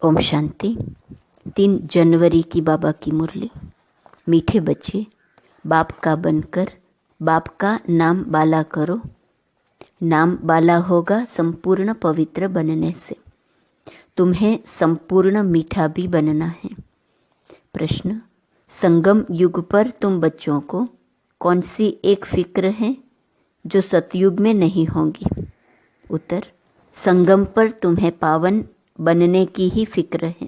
ओम शांति। 3 जनवरी की बाबा की मुरली। मीठे बच्चे, बाप का बनकर बाप का नाम बाला करो। नाम बाला होगा संपूर्ण पवित्र बनने से। तुम्हें संपूर्ण मीठा भी बनना है। प्रश्न, संगम युग पर तुम बच्चों को कौन सी एक फिक्र है जो सतयुग में नहीं होगी? उत्तर, संगम पर तुम्हें पावन बनने की ही फिक्र है।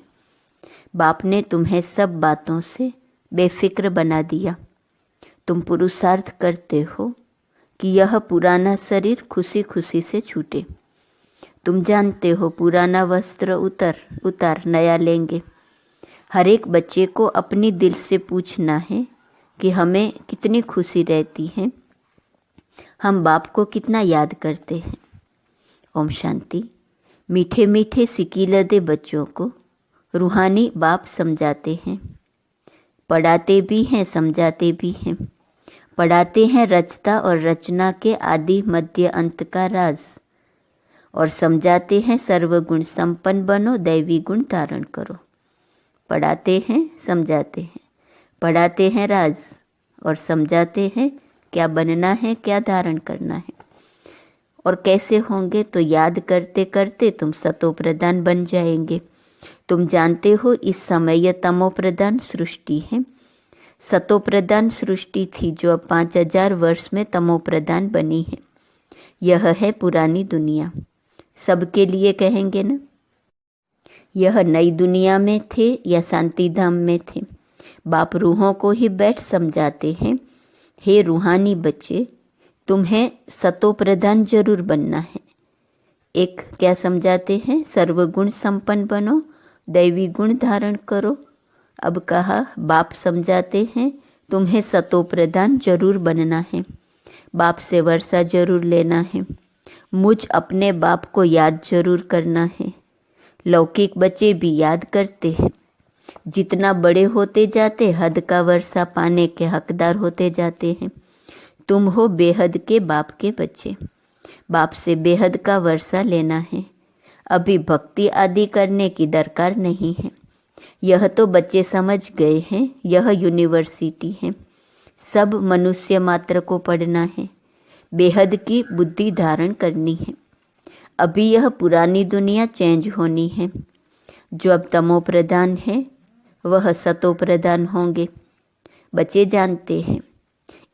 बाप ने तुम्हें सब बातों से बेफिक्र बना दिया। तुम पुरुषार्थ करते हो कि यह पुराना शरीर खुशी खुशी से छूटे। तुम जानते हो पुराना वस्त्र उतार नया लेंगे। हर एक बच्चे को अपनी दिल से पूछना है कि हमें कितनी खुशी रहती है, हम बाप को कितना याद करते हैं। ओम शांति। मीठे मीठे सिकीलदे बच्चों को रूहानी बाप समझाते हैं, पढ़ाते भी हैं, समझाते भी हैं। पढ़ाते हैं रचता और रचना के आदि मध्य अंत का राज, और समझाते हैं सर्वगुण संपन्न बनो, दैवी गुण धारण करो। पढ़ाते हैं, समझाते हैं, पढ़ाते हैं राज और समझाते हैं क्या बनना है, क्या धारण करना है और कैसे होंगे। तो याद करते करते तुम सतो प्रधान बन जाएंगे। तुम जानते हो इस समय यह तमो प्रधान सृष्टि है। सतो प्रधान सृष्टि थी जो अब 5000 वर्ष में तमो प्रधान बनी है। यह है पुरानी दुनिया। सबके लिए कहेंगे ना, यह नई दुनिया में थे या शांति धाम में थे। बाप रूहों को ही बैठ समझाते हैं, हे रूहानी बच्चे, तुम्हें सतो प्रधान जरूर बनना है। एक क्या समझाते हैं? सर्वगुण संपन्न बनो, दैवी गुण धारण करो। अब कहा बाप समझाते हैं तुम्हें सतो प्रधान जरूर बनना है। बाप से वर्षा जरूर लेना है। मुझ अपने बाप को याद जरूर करना है। लौकिक बच्चे भी याद करते हैं। जितना बड़े होते जाते हद का वर्षा पाने के हकदार होते जाते हैं। तुम हो बेहद के बाप के बच्चे। बाप से बेहद का वर्षा लेना है। अभी भक्ति आदि करने की दरकार नहीं है। यह तो बच्चे समझ गए हैं, यह यूनिवर्सिटी है। सब मनुष्य मात्र को पढ़ना है, बेहद की बुद्धि धारण करनी है। अभी यह पुरानी दुनिया चेंज होनी है। जो अब तमो प्रधान है वह सतो प्रधान होंगे। बच्चे जानते हैं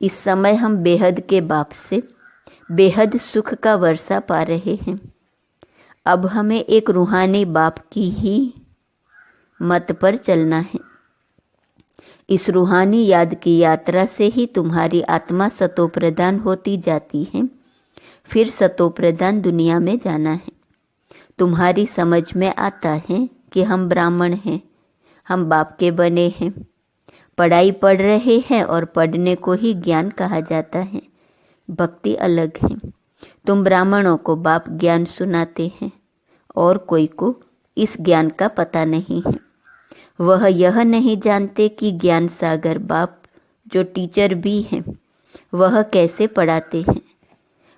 इस समय हम बेहद के बाप से बेहद सुख का वर्षा पा रहे हैं। अब हमें एक रूहानी बाप की ही मत पर चलना है। इस रूहानी याद की यात्रा से ही तुम्हारी आत्मा सतो प्रधान होती जाती है। फिर सतो प्रधान दुनिया में जाना है। तुम्हारी समझ में आता है कि हम ब्राह्मण हैं, हम बाप के बने हैं। पढ़ाई पढ़ रहे हैं और पढ़ने को ही ज्ञान कहा जाता है। भक्ति अलग है। तुम ब्राह्मणों को बाप ज्ञान सुनाते हैं और कोई को इस ज्ञान का पता नहीं है। वह यह नहीं जानते कि ज्ञान सागर बाप जो टीचर भी हैं वह कैसे पढ़ाते हैं।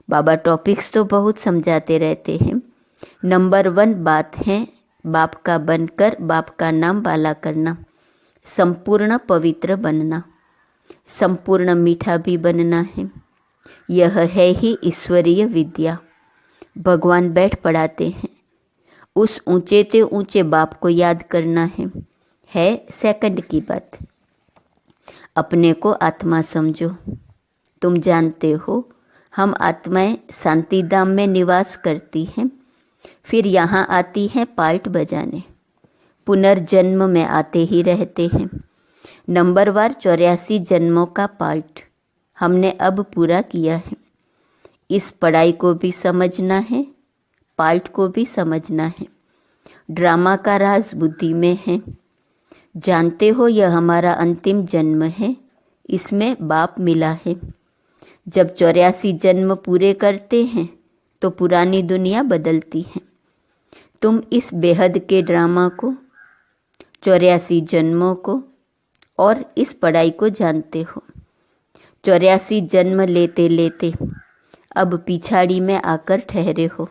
बाबा टॉपिक्स तो बहुत समझाते रहते हैं। नंबर 1 बात है बाप का बनकर बाप का नाम बाला करना, संपूर्ण पवित्र बनना, संपूर्ण मीठा भी बनना है। यह है ही ईश्वरीय विद्या। भगवान बैठ पढ़ाते हैं। उस ऊंचे ते ऊंचे बाप को याद करना है सेकंड की बात। अपने को आत्मा समझो। तुम जानते हो हम आत्माएं शांति धाम में निवास करती हैं, फिर यहाँ आती हैं पार्ट बजाने। पुनर्जन्म में आते ही रहते हैं। नंबरवार 84 जन्मों का पार्ट हमने अब पूरा किया है। इस पढ़ाई को भी समझना है, पार्ट को भी समझना है। ड्रामा का राज बुद्धि में है। जानते हो यह हमारा अंतिम जन्म है, इसमें बाप मिला है। जब 84 जन्म पूरे करते हैं तो पुरानी दुनिया बदलती है। तुम इस बेहद के ड्रामा को, 84 जन्मों को और इस पढ़ाई को जानते हो। 84 जन्म लेते लेते अब पिछाड़ी में आकर ठहरे हो।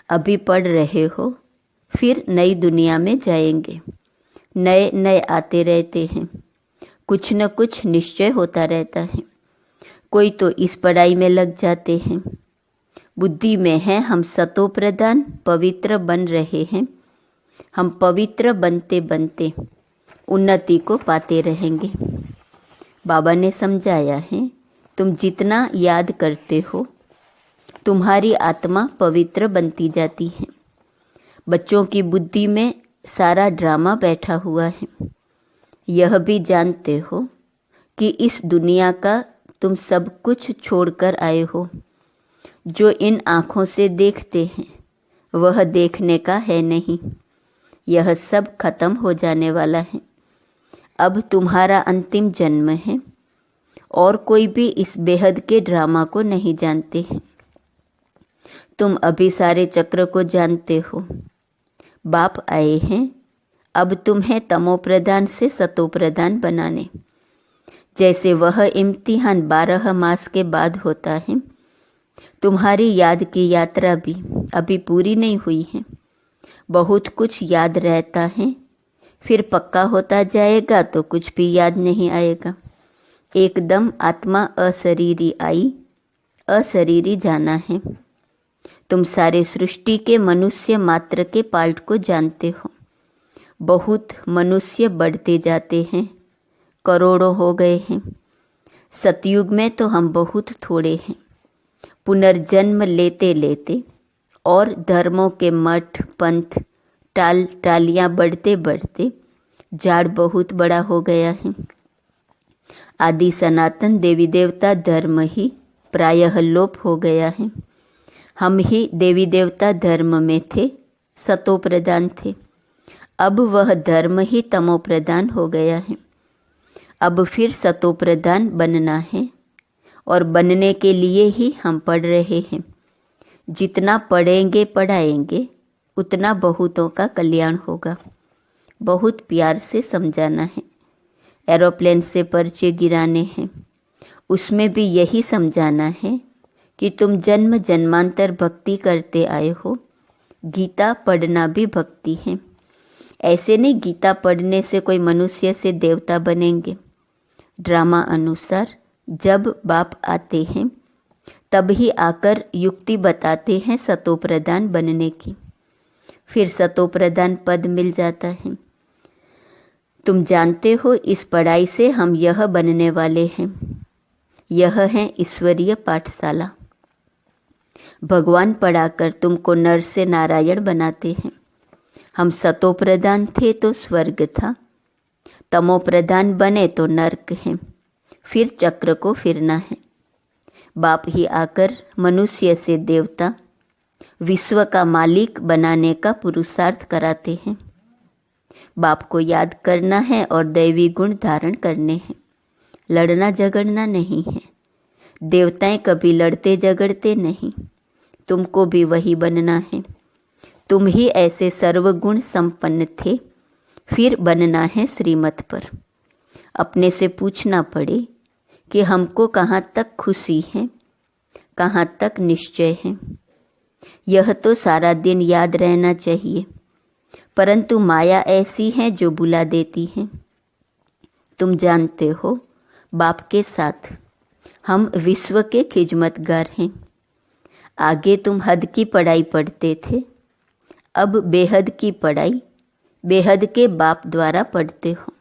अभी पढ़ रहे हो, फिर नई दुनिया में जाएंगे। नए नए आते रहते हैं, कुछ न कुछ निश्चय होता रहता है। कोई तो इस पढ़ाई में लग जाते हैं। बुद्धि में है हम सतो प्रधान पवित्र बन रहे हैं। हम पवित्र बनते बनते उन्नति को पाते रहेंगे। बाबा ने समझाया है, तुम जितना याद करते हो तुम्हारी आत्मा पवित्र बनती जाती है। बच्चों की बुद्धि में सारा ड्रामा बैठा हुआ है। यह भी जानते हो कि इस दुनिया का तुम सब कुछ छोड़कर आए हो। जो इन आँखों से देखते हैं वह देखने का है नहीं। यह सब खत्म हो जाने वाला है। अब तुम्हारा अंतिम जन्म है और कोई भी इस बेहद के ड्रामा को नहीं जानते हैं। तुम अभी सारे चक्र को जानते हो। बाप आए हैं अब तुम्हें तमो प्रधान से सतो प्रधान बनाने। जैसे वह इम्तिहान 12 मास के बाद होता है, तुम्हारी याद की यात्रा भी अभी पूरी नहीं हुई है। बहुत कुछ याद रहता है, फिर पक्का होता जाएगा तो कुछ भी याद नहीं आएगा। एकदम आत्मा अशरीरी आई, अशरीरी जाना है। तुम सारे सृष्टि के मनुष्य मात्र के पार्ट को जानते हो। बहुत मनुष्य बढ़ते जाते हैं, करोड़ों हो गए हैं। सतयुग में तो हम बहुत थोड़े हैं। पुनर्जन्म लेते लेते और धर्मों के मठ पंथ टालियाँ बढ़ते बढ़ते झाड़ बहुत बड़ा हो गया है। आदि सनातन देवी देवता धर्म ही प्रायः लोप हो गया है। हम ही देवी देवता धर्म में थे, सतो प्रधान थे। अब वह धर्म ही तमो प्रधान हो गया है। अब फिर सतो प्रधान बनना है और बनने के लिए ही हम पढ़ रहे हैं। जितना पढ़ेंगे पढ़ाएंगे उतना बहुतों का कल्याण होगा। बहुत प्यार से समझाना है। एरोप्लेन से पर्चे गिराने हैं, उसमें भी यही समझाना है कि तुम जन्म जन्मांतर भक्ति करते आए हो। गीता पढ़ना भी भक्ति है। ऐसे नहीं गीता पढ़ने से कोई मनुष्य से देवता बनेंगे। ड्रामा अनुसार जब बाप आते हैं तब ही आकर युक्ति बताते हैं सतो प्रधान बनने की। फिर सतो प्रधान पद मिल जाता है। तुम जानते हो इस पढ़ाई से हम यह बनने वाले हैं। यह है ईश्वरीय पाठशाला। भगवान पढ़ाकर तुमको नर से नारायण बनाते हैं। हम सतो प्रधान थे तो स्वर्ग था, तमो प्रधान बने तो नर्क है। फिर चक्र को फिरना है। बाप ही आकर मनुष्य से देवता, विश्व का मालिक बनाने का पुरुषार्थ कराते हैं। बाप को याद करना है और दैवी गुण धारण करने हैं। लड़ना झगड़ना नहीं है। देवताएं कभी लड़ते झगड़ते नहीं। तुमको भी वही बनना है। तुम ही ऐसे सर्वगुण संपन्न थे, फिर बनना है श्रीमत पर। अपने से पूछना पड़े कि हमको कहाँ तक खुशी है, कहाँ तक निश्चय है। यह तो सारा दिन याद रहना चाहिए, परंतु माया ऐसी है जो बुला देती है। तुम जानते हो बाप के साथ हम विश्व के खिजमतगार हैं। आगे तुम हद की पढ़ाई पढ़ते थे, अब बेहद की पढ़ाई बेहद के बाप द्वारा पढ़ते हो।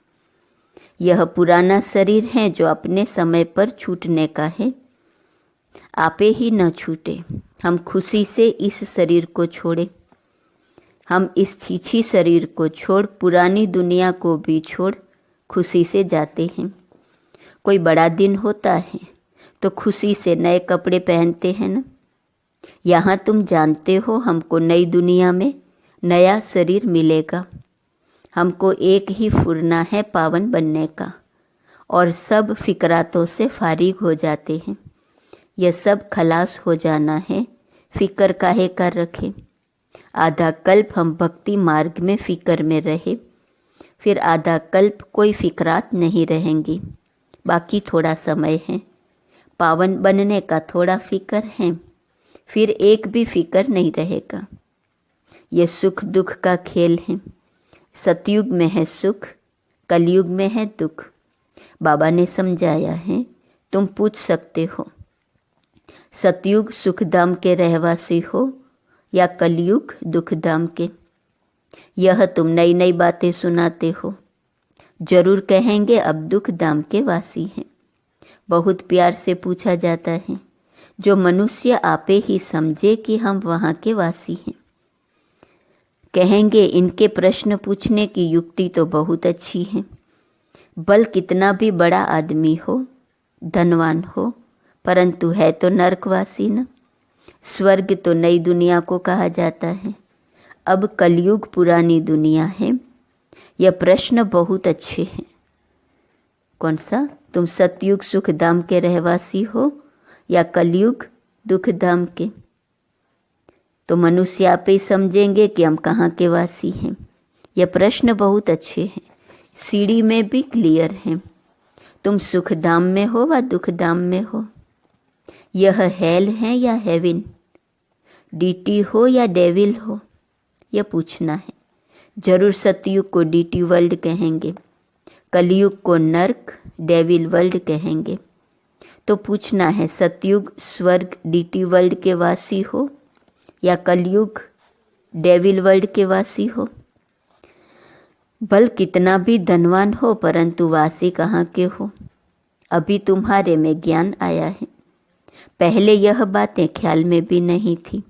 यह पुराना शरीर है जो अपने समय पर छूटने का है। आपे ही न छूटे। हम खुशी से इस शरीर को छोड़े। हम इस छीछी शरीर को छोड़ पुरानी दुनिया को भी छोड़ खुशी से जाते हैं। कोई बड़ा दिन होता है तो खुशी से नए कपड़े पहनते हैं ना। यहाँ तुम जानते हो हमको नई दुनिया में नया शरीर मिलेगा। हमको एक ही फुरना है पावन बनने का, और सब फिक्रातों से फारिग हो जाते हैं। यह सब खलास हो जाना है। फिक्र काहे कर रखे। आधा कल्प हम भक्ति मार्ग में फिक्र में रहे, फिर आधा कल्प कोई फिक्रात नहीं रहेंगी। बाकी थोड़ा समय है। पावन बनने का थोड़ा फिक्र है, फिर एक भी फिक्र नहीं रहेगा। ये सुख दुख का खेल है। सतयुग में है सुख, कलयुग में है दुख। बाबा ने समझाया है, तुम पूछ सकते हो सतयुग सुखधाम के रहवासी हो या कलयुग दुखधाम के। यह तुम नई नई बातें सुनाते हो। जरूर कहेंगे अब दुख धाम के वासी हैं। बहुत प्यार से पूछा जाता है, जो मनुष्य आपे ही समझे कि हम वहाँ के वासी हैं। कहेंगे इनके प्रश्न पूछने की युक्ति तो बहुत अच्छी है। बल कितना भी बड़ा आदमी हो, धनवान हो, परंतु है तो नरकवासी न। स्वर्ग तो नई दुनिया को कहा जाता है, अब कलयुग पुरानी दुनिया है। यह प्रश्न बहुत अच्छे हैं। कौन सा? तुम सतयुग सुखधाम के रहवासी हो या कलयुग दुखधाम के? तो मनुष्य आप ही समझेंगे कि हम कहाँ के वासी हैं। यह प्रश्न बहुत अच्छे हैं, सीढ़ी में भी क्लियर है। तुम सुखधाम में हो व दुखधाम में हो। यह हेल है या हेवन, डीटी हो या डेविल हो, यह पूछना है। जरूर सतयुग को डीटी वर्ल्ड कहेंगे, कलयुग को नर्क डेविल वर्ल्ड कहेंगे। तो पूछना है सतयुग स्वर्ग डीटी वर्ल्ड के वासी हो या कलयुग डेविल वर्ल्ड के वासी हो। बल कितना भी धनवान हो, परंतु वासी कहाँ के हो। अभी तुम्हारे में ज्ञान आया है, पहले यह बातें ख्याल में भी नहीं थी।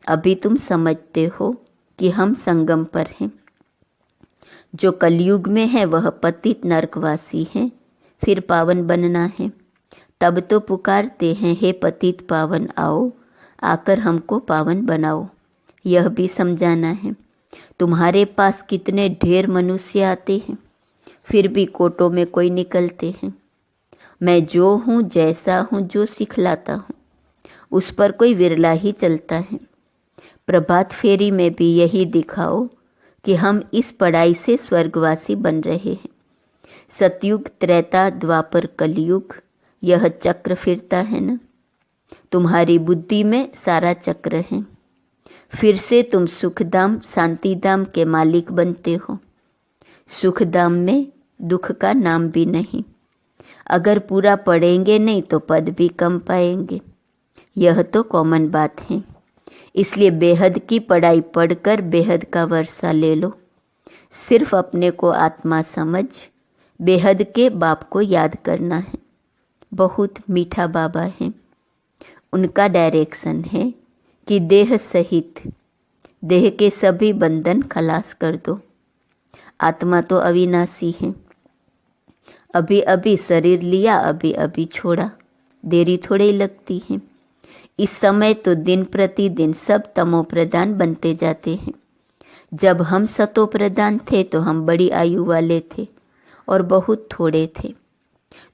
अभी तुम समझते हो कि हम संगम पर हैं। जो कलयुग में है वह पतित नरकवासी है, फिर पावन बनना है। तब तो पुकारते हैं, हे पतित पावन आओ, आकर हमको पावन बनाओ। यह भी समझाना है। तुम्हारे पास कितने ढेर मनुष्य आते हैं, फिर भी कोटों में कोई निकलते हैं। मैं जो हूँ, जैसा हूँ, जो सिखलाता हूँ, उस पर कोई विरला ही चलता है। प्रभात फेरी में भी यही दिखाओ कि हम इस पढ़ाई से स्वर्गवासी बन रहे हैं। सतयुग त्रेता द्वापर कलयुग, यह चक्र फिरता है ना। तुम्हारी बुद्धि में सारा चक्र है। फिर से तुम सुखधाम शांतिधाम के मालिक बनते हो। सुखधाम में दुख का नाम भी नहीं। अगर पूरा पढ़ेंगे नहीं तो पद भी कम पाएंगे। यह तो कॉमन बात है। इसलिए बेहद की पढ़ाई पढ़कर बेहद का वर्षा ले लो। सिर्फ अपने को आत्मा समझ बेहद के बाप को याद करना है। बहुत मीठा बाबा है। उनका डायरेक्शन है कि देह सहित देह के सभी बंधन खलास कर दो। आत्मा तो अविनाशी है। अभी अभी शरीर लिया, अभी अभी छोड़ा, देरी थोड़ी लगती है। इस समय तो दिन प्रतिदिन सब तमो प्रधान बनते जाते हैं। जब हम सतो प्रधान थे तो हम बड़ी आयु वाले थे और बहुत थोड़े थे।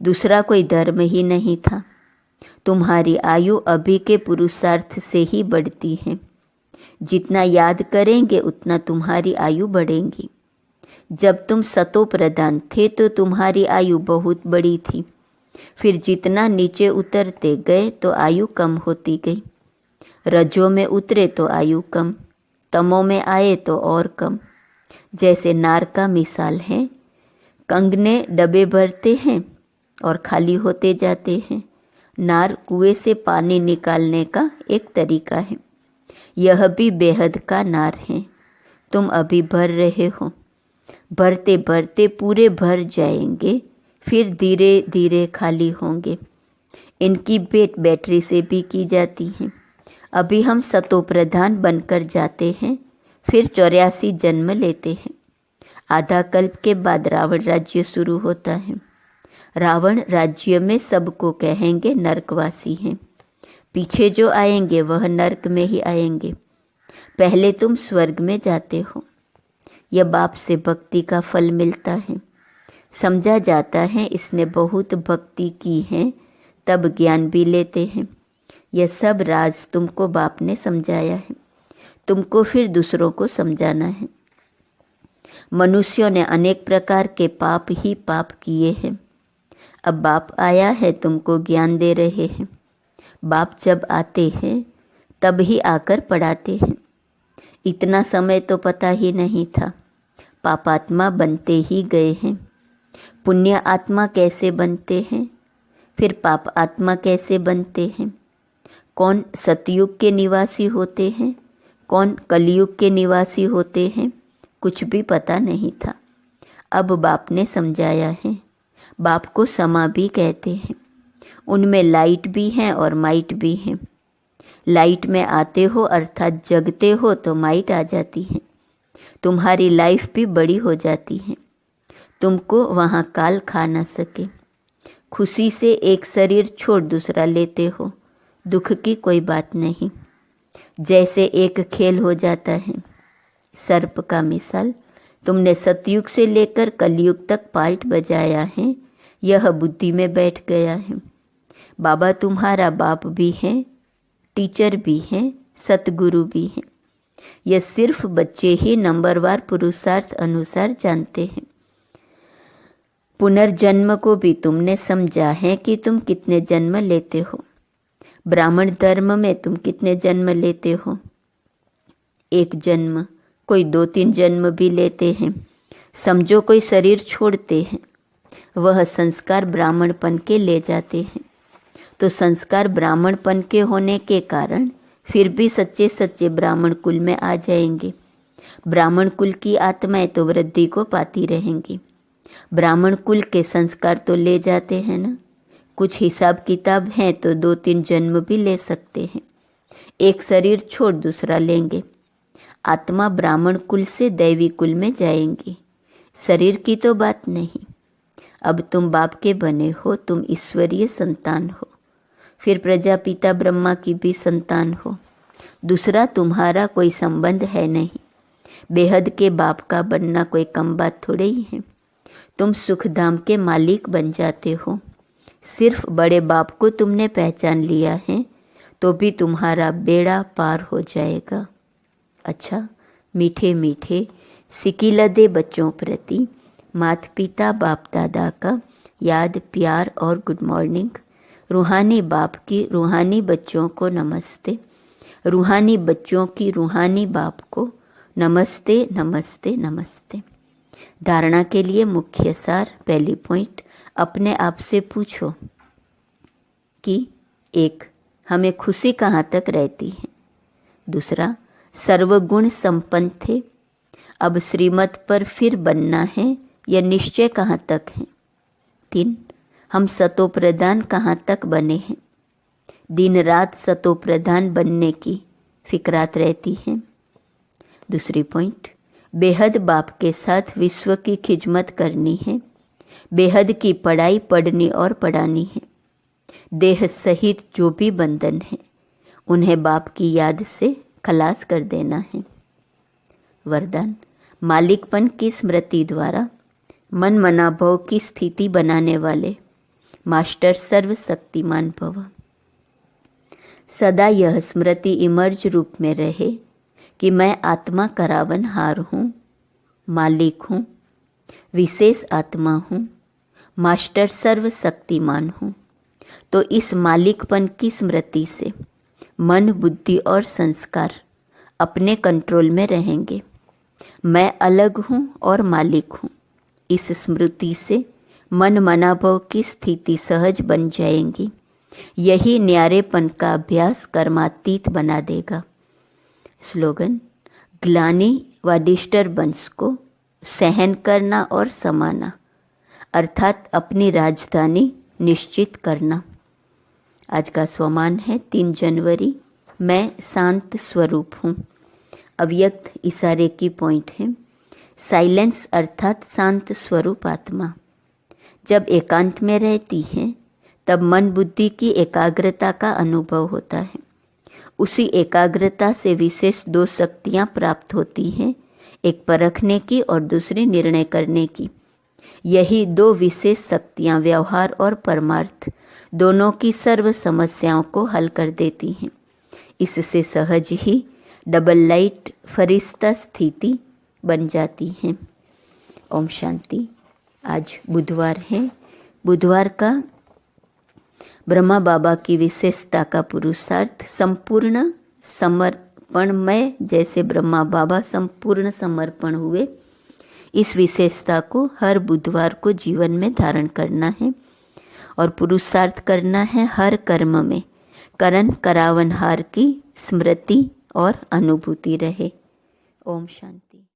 दूसरा कोई धर्म ही नहीं था। तुम्हारी आयु अभी के पुरुषार्थ से ही बढ़ती है। जितना याद करेंगे उतना तुम्हारी आयु बढ़ेगी। जब तुम सतो प्रधान थे तो तुम्हारी आयु बहुत बड़ी थी। फिर जितना नीचे उतरते गए तो आयु कम होती गई। रजो में उतरे तो आयु कम, तमो में आए तो और कम। जैसे नार का मिसाल है, कंगने डब्बे भरते हैं और खाली होते जाते हैं। नार कुएं से पानी निकालने का एक तरीका है। यह भी बेहद का नार है। तुम अभी भर रहे हो, भरते भरते पूरे भर जाएंगे, फिर धीरे धीरे खाली होंगे। इनकी भेंट बैटरी से भी की जाती है। अभी हम सतो प्रधान बनकर जाते हैं, फिर 84 जन्म लेते हैं। आधा कल्प के बाद रावण राज्य शुरू होता है। रावण राज्य में सबको कहेंगे नरकवासी हैं। पीछे जो आएंगे वह नरक में ही आएंगे। पहले तुम स्वर्ग में जाते हो। यह बाप से भक्ति का फल मिलता है। समझा जाता है इसने बहुत भक्ति की है, तब ज्ञान भी लेते हैं। यह सब राज तुमको बाप ने समझाया है। तुमको फिर दूसरों को समझाना है। मनुष्यों ने अनेक प्रकार के पाप ही पाप किए हैं। अब बाप आया है, तुमको ज्ञान दे रहे हैं। बाप जब आते हैं तब ही आकर पढ़ाते हैं। इतना समय तो पता ही नहीं था। पापात्मा बनते ही गए हैं। पुण्य आत्मा कैसे बनते हैं, फिर पाप आत्मा कैसे बनते हैं, कौन सतयुग के निवासी होते हैं, कौन कलयुग के निवासी होते हैं, कुछ भी पता नहीं था। अब बाप ने समझाया है। बाप को समा भी कहते हैं। उनमें लाइट भी है और माइट भी है। लाइट में आते हो अर्थात जगते हो तो माइट आ जाती है। तुम्हारी लाइफ भी बड़ी हो जाती है। तुमको वहाँ काल खा न सके। खुशी से एक शरीर छोड़ दूसरा लेते हो, दुख की कोई बात नहीं। जैसे एक खेल हो जाता है। सर्प का मिसाल, तुमने सतयुग से लेकर कलयुग तक पार्ट बजाया है, यह बुद्धि में बैठ गया है। बाबा तुम्हारा बाप भी है, टीचर भी हैं, सतगुरु भी हैं। यह सिर्फ बच्चे ही नंबरवार पुरुषार्थ अनुसार जानते हैं। पुनर्जन्म को भी तुमने समझा है कि तुम कितने जन्म लेते हो। ब्राह्मण धर्म में तुम कितने जन्म लेते हो? एक जन्म, कोई 2-3 जन्म भी लेते हैं। समझो कोई शरीर छोड़ते हैं, वह संस्कार ब्राह्मणपन के ले जाते हैं। तो संस्कार ब्राह्मणपन के होने के कारण फिर भी सच्चे सच्चे ब्राह्मण कुल में आ जाएंगे। ब्राह्मण कुल की आत्माएं तो वृद्धि को पाती रहेंगी। ब्राह्मण कुल के संस्कार तो ले जाते हैं ना। कुछ हिसाब किताब हैं तो 2-3 जन्म भी ले सकते हैं। एक शरीर छोड़ दूसरा लेंगे। आत्मा ब्राह्मण कुल से दैवी कुल में जाएंगी। शरीर की तो बात नहीं। अब तुम बाप के बने हो, तुम ईश्वरीय संतान हो। फिर प्रजापिता ब्रह्मा की भी संतान हो। दूसरा तुम्हारा कोई संबंध है नहीं। बेहद के बाप का बनना कोई कम बात थोड़े ही है। तुम सुखधाम के मालिक बन जाते हो। सिर्फ बड़े बाप को तुमने पहचान लिया है तो भी तुम्हारा बेड़ा पार हो जाएगा। अच्छा, मीठे मीठे सिकिलदे बच्चों प्रति माता पिता बाप दादा का याद, प्यार और गुड मॉर्निंग। रूहानी बाप की रूहानी बच्चों को नमस्ते। रूहानी बच्चों की रूहानी बाप को नमस्ते नमस्ते नमस्ते। धारणा के लिए मुख्य सार, पहली पॉइंट, अपने आप से पूछो कि 1. हमें खुशी कहाँ तक रहती है। दूसरा, सर्वगुण संपन्न थे, अब श्रीमत पर फिर बनना है, यह निश्चय कहाँ तक है। 3. हम सतो प्रधान कहाँ तक बने हैं। दिन रात सतो प्रधान बनने की फिक्रात रहती है। दूसरी पॉइंट, बेहद बाप के साथ विश्व की खिदमत करनी है। बेहद की पढ़ाई पढ़नी और पढ़ानी है। देह सहित जो भी बंधन है उन्हें बाप की याद से खलास कर देना है। वरदान, मालिकपन की स्मृति द्वारा मन मनाभव की स्थिति बनाने वाले मास्टर सर्वशक्तिमान भव। सदा यह स्मृति इमर्ज रूप में रहे कि मैं आत्मा करावन हार हूँ, मालिक हूँ, विशेष आत्मा हूँ, मास्टर सर्वशक्तिमान हूँ। तो इस मालिकपन की स्मृति से मन, बुद्धि और संस्कार अपने कंट्रोल में रहेंगे। मैं अलग हूँ और मालिक हूँ। इस स्मृति से मन मनाभव की स्थिति सहज बन जाएंगी। यही न्यारेपन का अभ्यास कर्मातीत बना देगा। स्लोगन, ग्लानि व डिस्टर्बेंस को सहन करना और समाना, अर्थात अपनी राजधानी निश्चित करना। आज का स्वमान है 3 जनवरी। मैं शांत स्वरूप हूँ। अव्यक्त इशारे की पॉइंट है। साइलेंस अर्थात शांत स्वरूप आत्मा जब एकांत में रहती है तब मन बुद्धि की एकाग्रता का अनुभव होता है। उसी एकाग्रता से विशेष 2 शक्तियाँ प्राप्त होती हैं, एक परखने की और दूसरी निर्णय करने की। यही 2 विशेष शक्तियाँ व्यवहार और परमार्थ दोनों की सर्व समस्याओं को हल कर देती हैं। इससे सहज ही डबल लाइट फरिश्ता स्थिति बन जाती है। ओम शांति। आज बुधवार है। बुधवार का ब्रह्मा बाबा की विशेषता का पुरुषार्थ संपूर्ण समर्पणमय जैसे ब्रह्मा बाबा संपूर्ण समर्पण हुए। इस विशेषता को हर बुधवार को जीवन में धारण करना है और पुरुषार्थ करना है हर कर्म में करण करावनहार की स्मृति और अनुभूति रहे। ओम शांति।